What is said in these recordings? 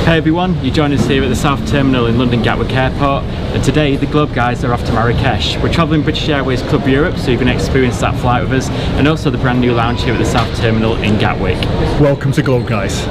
Hey everyone, you join us here at the South Terminal in London Gatwick Airport, and today the Globeguys are off to Marrakech. We're travelling British Airways Club Europe, so you can experience that flight with us, and also the brand new lounge here at the South Terminal in Gatwick. Welcome to Globeguys.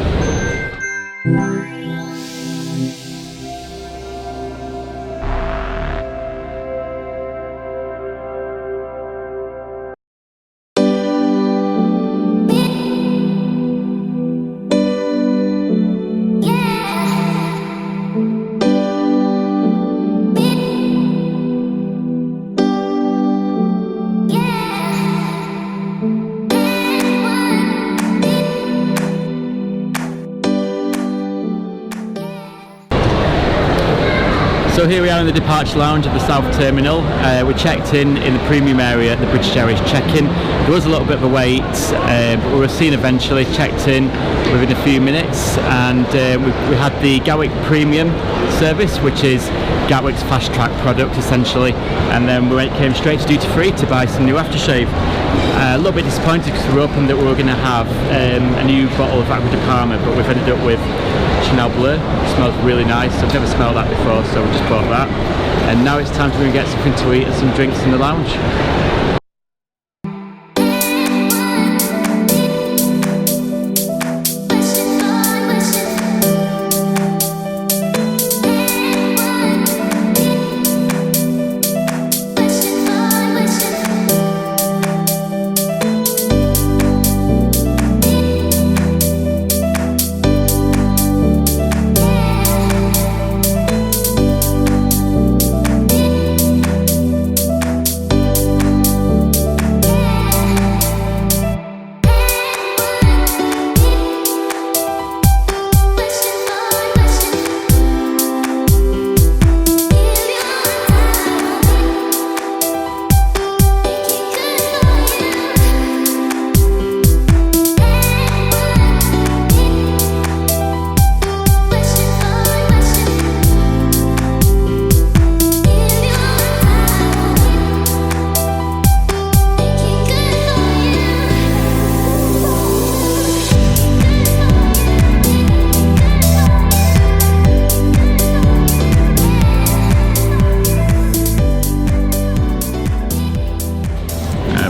So here we are in the departure lounge of the South Terminal. We checked in the premium area at the British Airways check-in. There was a little bit of a wait, but we were seen eventually, checked in within a few minutes, and we had the Gatwick Premium service, which is Gatwick's fast track product essentially, and then we came straight to duty free to buy some new aftershave. A little bit disappointed because we were hoping that we were going to have a new bottle of Aqua de Parma, but we've ended up with Chanel Bleu. It smells really nice. I've never smelled that before, so we just bought that. And now it's time to go and get something to eat and some drinks in the lounge.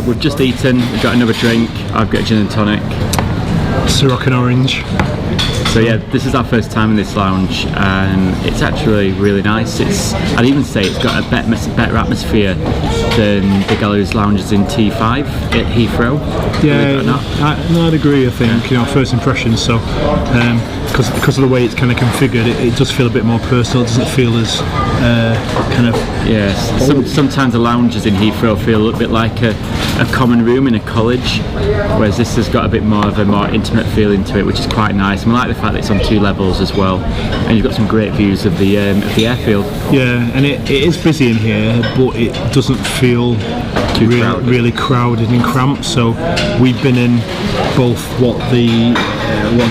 We've just eaten, we've got another drink. I've got a gin and tonic. Ciroc and orange. So yeah, this is our first time in this lounge, and it's actually really nice. I'd even say it's got a better atmosphere than the galleries lounges in T5 at Heathrow. Yeah, I'd agree. I think first impressions. So because of the way it's kind of configured, it does feel a bit more personal. It doesn't feel as kind of. Yes. Sometimes the lounges in Heathrow feel a little bit like a common room in a college, whereas this has got a bit more of a more intimate feeling to it, which is quite nice. And I like the fact that it's on 2 levels as well, and you've got some great views of the airfield. Yeah, and it is busy in here, but it doesn't feel really crowded and cramped. So we've been in both what they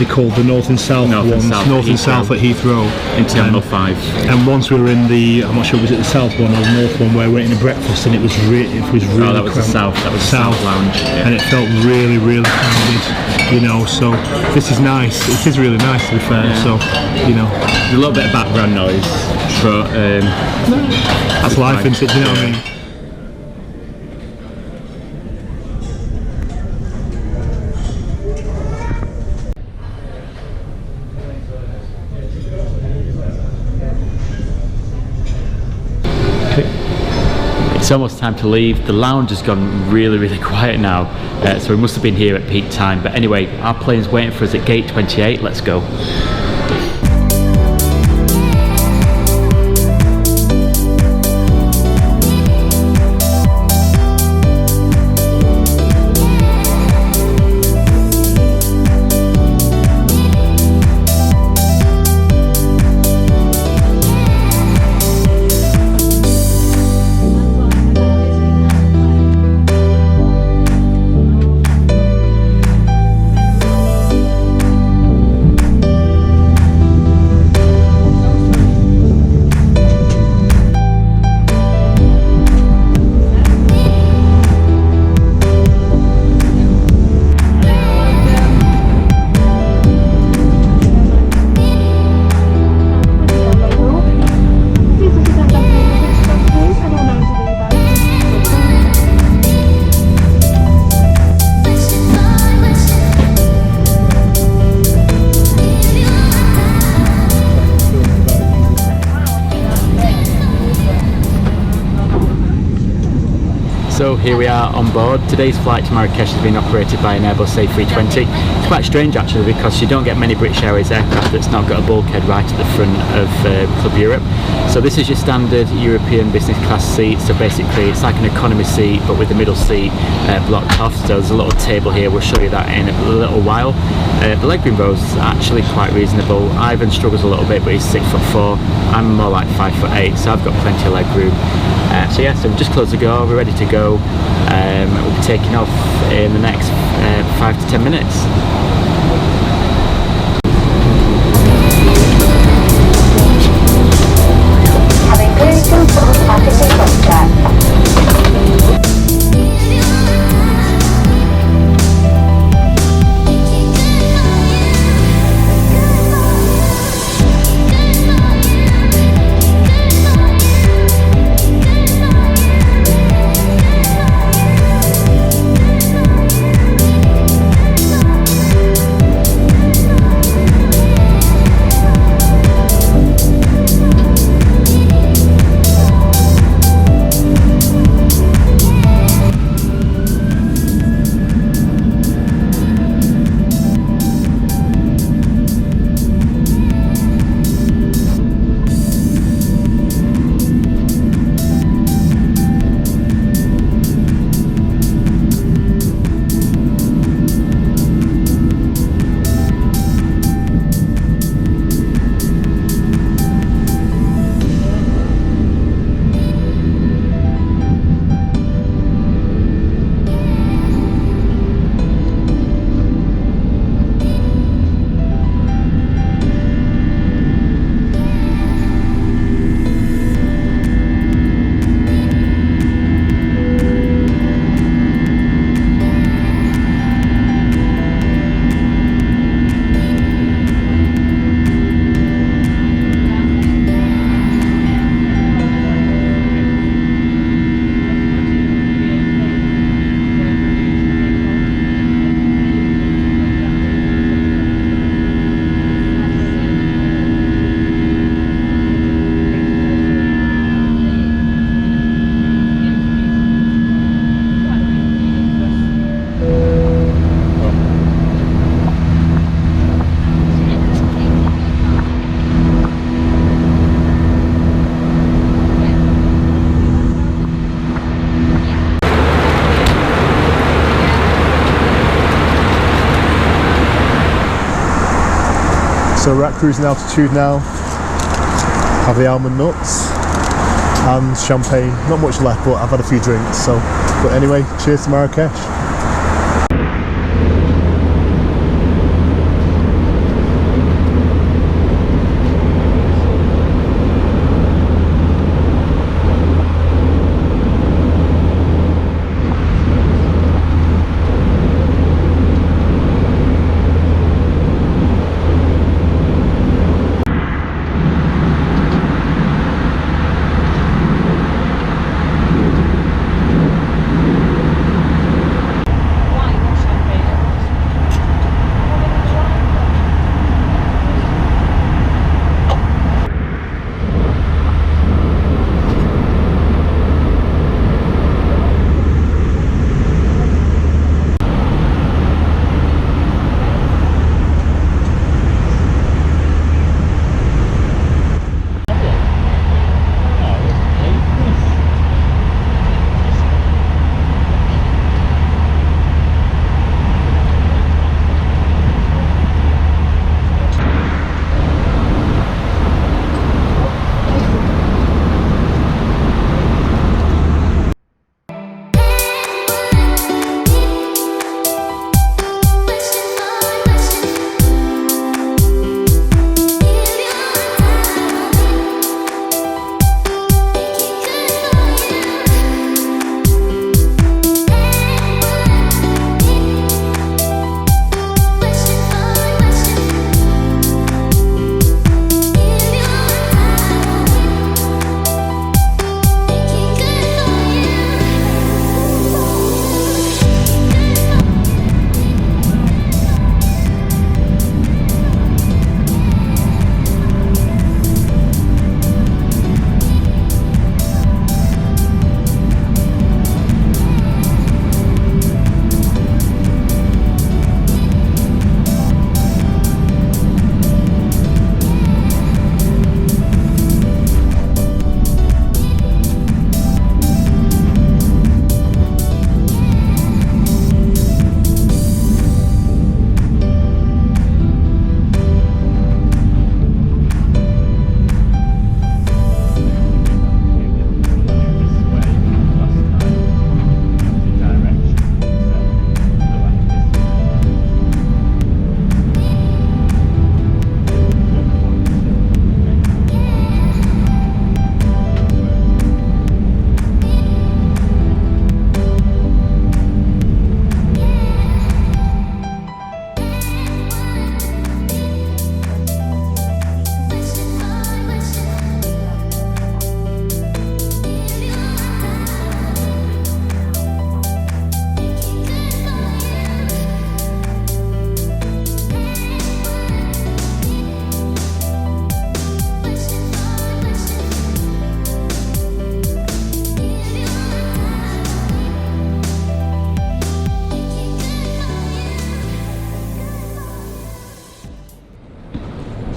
call the north and south north and south at Heathrow in Terminal 5. And once we were in I'm not sure was it the south one or the north one, where we're eating a breakfast, and it was really that was cramped. the south. That was the south lounge, yeah. And it felt really crowded. So this is nice. It is really nice, to be fair. Yeah. So there's a little bit of background noise, but that's life, isn't it? Do you know what I mean? It's almost time to leave. The lounge has gone really quiet now, so we must have been here at peak time. But anyway, our plane's waiting for us at gate 28. Let's go. So here we are on board. Today's flight to Marrakech has been operated by an Airbus A320. It's quite strange actually, because you don't get many British Airways aircraft that's not got a bulkhead right at the front of Club Europe. So this is your standard European business class seat. So basically it's like an economy seat but with the middle seat blocked off. So there's a little table here, we'll show you that in a little while. The legroom rows are actually quite reasonable. Ivan struggles a little bit, but he's 6'4". I'm more like 5'8", so I've got plenty of legroom. So yeah, so we've just closed the door, we're ready to go. We'll be taking off in the next 5 to 10 minutes. Having cleared control packaging contact. So we're at cruising altitude now, have the almond nuts and champagne, not much left but I've had a few drinks, but anyway, cheers to Marrakech.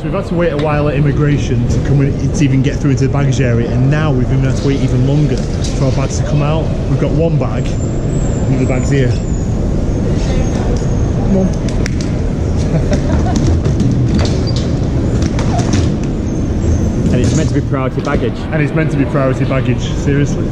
So we've had to wait a while at immigration to even get through into the baggage area, and now we've even had to wait even longer for our bags to come out. We've got one bag, and the bag's here. Come on. And it's meant to be priority baggage. And it's meant to be priority baggage, seriously.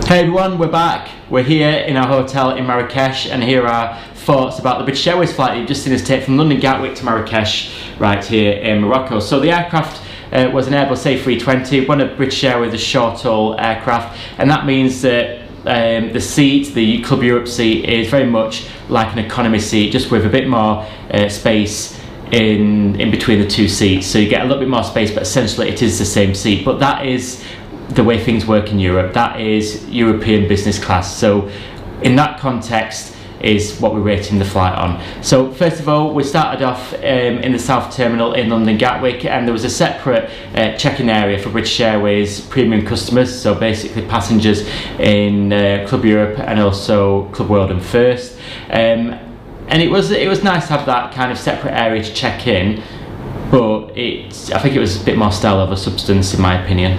Hey everyone, we're back. We're here in our hotel in Marrakech, and here are thoughts about the British Airways flight that you've just seen us take from London Gatwick to Marrakech right here in Morocco. So the aircraft was an Airbus A320, one of British Airways' short-haul aircraft, and that means that the seat, the Club Europe seat, is very much like an economy seat, just with a bit more space in between the two seats. So you get a little bit more space, but essentially it is the same seat. But that is the way things work in Europe. That is European business class. So in that context is what we're rating the flight on. So first of all, we started off in the South Terminal in London Gatwick, and there was a separate check-in area for British Airways premium customers, so basically passengers in Club Europe and also Club World and First. And it was nice to have that kind of separate area to check in, but I think it was a bit more style over substance in my opinion.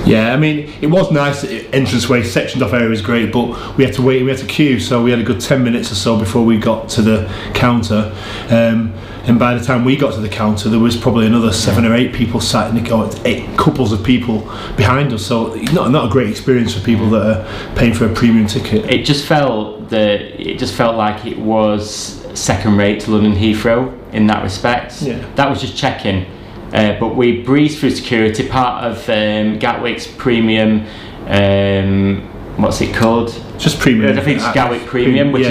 Yeah, I mean, it was nice. Entranceway, sectioned off area was great, but we had to wait, we had to queue, so we had a good 10 minutes or so before we got to the counter. And by the time we got to the counter, there was probably another 7 or 8 people sat in the, or 8 couples of people behind us. So not a great experience for people that are paying for a premium ticket. It just felt like it was second rate to London Heathrow in that respect. Yeah. That was just check-in. But we breezed through security, part of Gatwick's premium, what's it called? Just premium. I think it's Gatwick Premium, which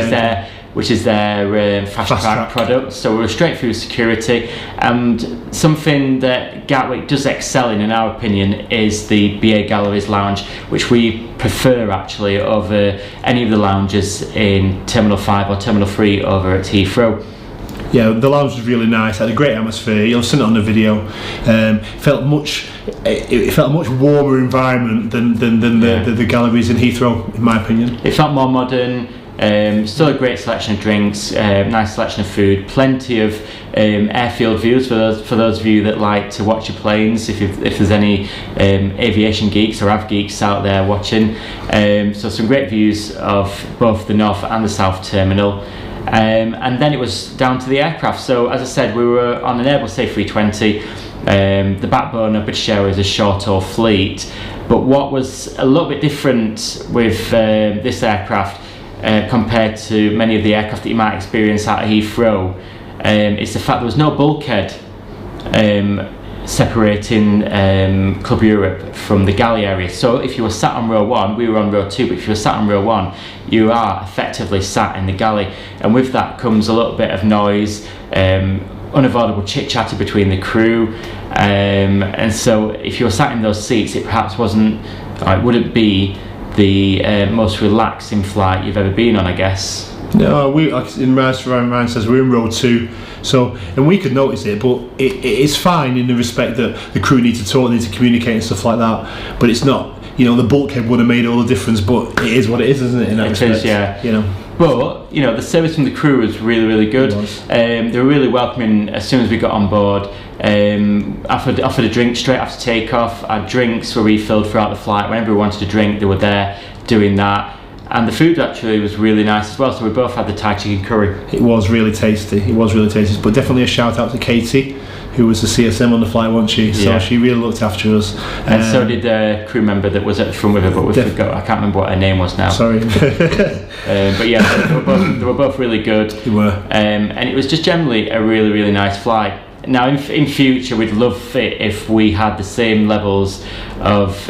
is their fast track product. So we were straight through security, and something that Gatwick does excel in our opinion, is the BA Galleries lounge, which we prefer actually over any of the lounges in Terminal 5 or Terminal 3 over at Heathrow. Yeah, the lounge was really nice. Had a great atmosphere. You'll see it on the video. It felt a much warmer environment than the galleries in Heathrow, in my opinion. It felt more modern. Still a great selection of drinks, nice selection of food, plenty of airfield views for those of you that like to watch your planes. If there's any aviation geeks or avgeeks out there watching, so some great views of both the North and the South Terminal. And then it was down to the aircraft. So as I said, we were on an Airbus A320, the backbone of British Airways' short-haul fleet. But what was a little bit different with this aircraft compared to many of the aircraft that you might experience out of Heathrow is the fact there was no bulkhead separating Club Europe from the galley area. So if you were sat on row 1, we were on row 2, but if you were sat on row 1, you are effectively sat in the galley, and with that comes a little bit of noise, unavoidable chit-chatter between the crew, and so if you were sat in those seats, it perhaps wouldn't be the most relaxing flight you've ever been on, I guess. No, Ryan says we're in row 2, so, and we could notice it, but it is fine in the respect that the crew need to talk, need to communicate and stuff like that, but it's not, the bulkhead would have made all the difference, but it is what it is, isn't it, in that respect? It is, yeah. But, the service from the crew was really, really good. They were really welcoming as soon as we got on board. Offered a drink straight after takeoff. Our drinks were refilled throughout the flight. Whenever we wanted a drink, they were there doing that. And the food actually was really nice as well, so we both had the Thai chicken curry. It was really tasty, but definitely a shout out to Katie, who was the CSM on the flight, wasn't she? So she really looked after us. And so did a crew member that was at the front with her, but we forgot, I can't remember what her name was now. Sorry. But yeah, they were both really good. They were. And it was just generally a really, really nice flight. Now in future we'd love it if we had the same levels of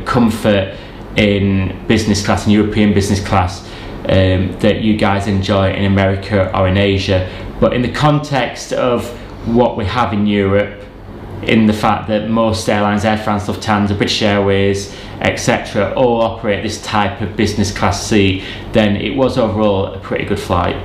comfort in business class and European business class that you guys enjoy in America or in Asia, but in the context of what we have in Europe, in the fact that most airlines, Air France, Lufthansa, British Airways, etc., all operate this type of business class seat, then it was overall a pretty good flight.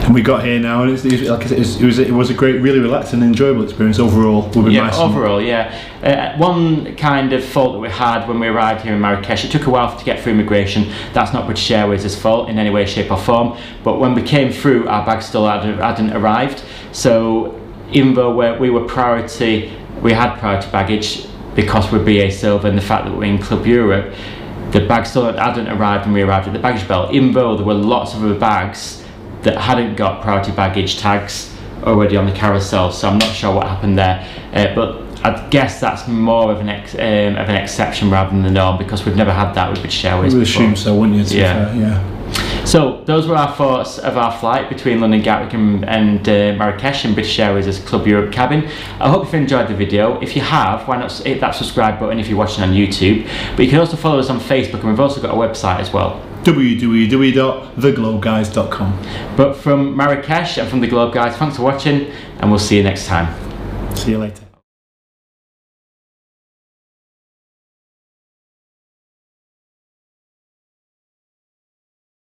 And we got here now, and it was a great, really relaxed and enjoyable experience overall. Overall, yeah. One kind of fault that we had when we arrived here in Marrakech, it took a while to get through immigration. That's not British Airways' fault in any way, shape or form. But when we came through, our bags still hadn't arrived. So even though we had priority baggage because we're BA Silver, and the fact that we're in Club Europe, the bags still hadn't arrived when we arrived at the baggage belt, even though there were lots of other bags that hadn't got priority baggage tags already on the carousel. So I'm not sure what happened there, but I guess that's more of an exception rather than the norm, because we've never had that with British Airways We would before. assume so, wouldn't you? Yeah. So those were our thoughts of our flight between London Gatwick and Marrakech in British Airways' Club Europe cabin. I hope you've enjoyed the video. If you have, why not hit that subscribe button if you're watching on YouTube. But you can also follow us on Facebook, and we've also got a website as well, www.theglobeguys.com. But from Marrakech and from the Globeguys, thanks for watching, and we'll see you next time. See you later.